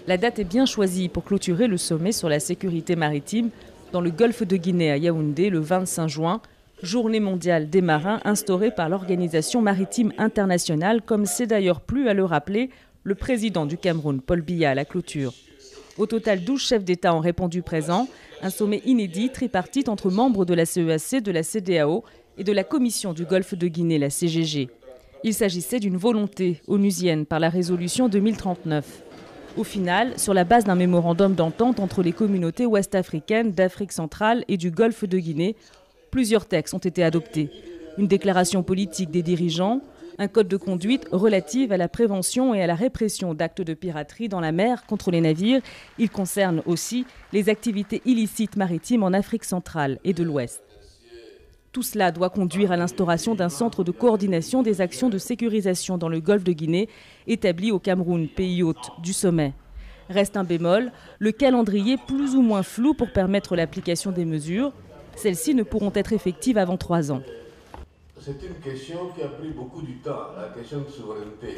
La date est bien choisie pour clôturer le sommet sur la sécurité maritime dans le golfe de Guinée à Yaoundé le 25 juin, journée mondiale des marins instaurée par l'Organisation maritime internationale, comme c'est d'ailleurs plu à le rappeler le président du Cameroun, Paul Biya, à la clôture. Au total, 12 chefs d'État ont répondu présents, un sommet inédit tripartite entre membres de la CEAC, de la CEDEAO et de la Commission du Golfe de Guinée, la CGG. Il s'agissait d'une volonté onusienne par la résolution 2039. Au final, sur la base d'un mémorandum d'entente entre les communautés ouest-africaines, d'Afrique centrale et du Golfe de Guinée, plusieurs textes ont été adoptés. Une déclaration politique des dirigeants, un code de conduite relatif à la prévention et à la répression d'actes de piraterie dans la mer contre les navires. Il concerne aussi les activités illicites maritimes en Afrique centrale et de l'Ouest. Tout cela doit conduire à l'instauration d'un centre de coordination des actions de sécurisation dans le golfe de Guinée, établi au Cameroun, pays hôte du sommet. Reste un bémol, le calendrier plus ou moins flou pour permettre l'application des mesures. Celles-ci ne pourront être effectives avant 3 ans. C'est une question qui a pris beaucoup de temps, la question de souveraineté,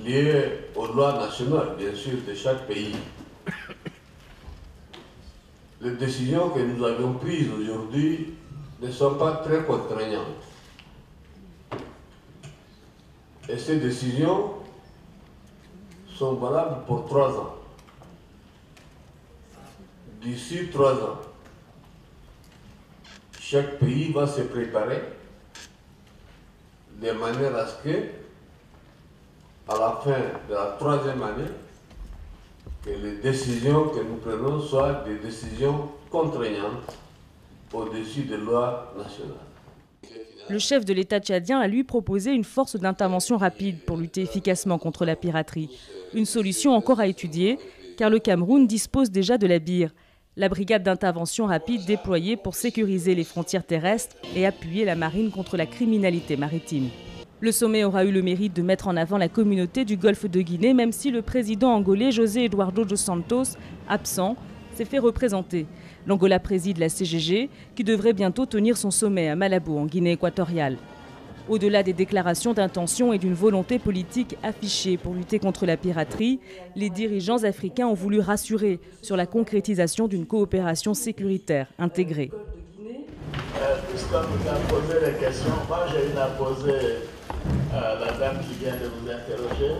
liée aux lois nationales, bien sûr, de chaque pays. Les décisions que nous avons prises aujourd'hui ne sont pas très contraignantes. Et ces décisions sont valables pour 3 ans. D'ici 3 ans, chaque pays va se préparer de manière à ce que, à la fin de la 3e année, que les décisions que nous prenons soient des décisions contraignantes au-dessus des lois nationales. Le chef de l'État tchadien a lui proposé une force d'intervention rapide pour lutter efficacement contre la piraterie. Une solution encore à étudier, car le Cameroun dispose déjà de la BIR, la brigade d'intervention rapide déployée pour sécuriser les frontières terrestres et appuyer la marine contre la criminalité maritime. Le sommet aura eu le mérite de mettre en avant la communauté du Golfe de Guinée, même si le président angolais José Eduardo dos Santos, absent, s'est fait représenter. L'Angola préside la CGG, qui devrait bientôt tenir son sommet à Malabo, en Guinée équatoriale. Au-delà des déclarations d'intention et d'une volonté politique affichée pour lutter contre la piraterie, les dirigeants africains ont voulu rassurer sur la concrétisation d'une coopération sécuritaire intégrée. Puisqu'on nous a posé les questions, moi j'ai une à poser à la dame qui vient de vous interroger.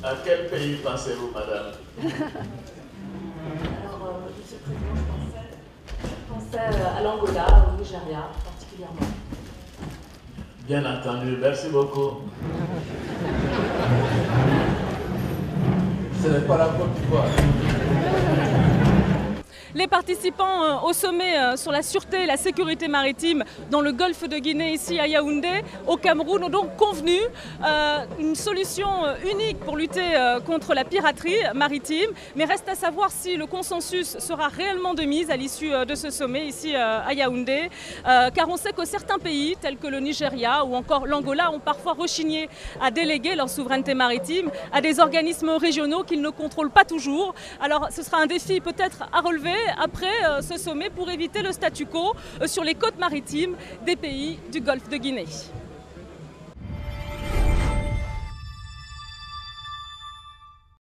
À quel pays pensez-vous, madame? Alors, Monsieur le Président, je pensais à l'Angola, au Nigeria particulièrement. Bien entendu, merci beaucoup. Ce n'est pas la Côte d'Ivoire. Les participants au sommet sur la sûreté et la sécurité maritime dans le golfe de Guinée, ici à Yaoundé, au Cameroun, ont donc convenu une solution unique pour lutter contre la piraterie maritime. Mais reste à savoir si le consensus sera réellement de mise à l'issue de ce sommet ici à Yaoundé. Car on sait que certains pays, tels que le Nigeria ou encore l'Angola, ont parfois rechigné à déléguer leur souveraineté maritime à des organismes régionaux qu'ils ne contrôlent pas toujours. Alors ce sera un défi peut-être à relever après ce sommet pour éviter le statu quo sur les côtes maritimes des pays du Golfe de Guinée.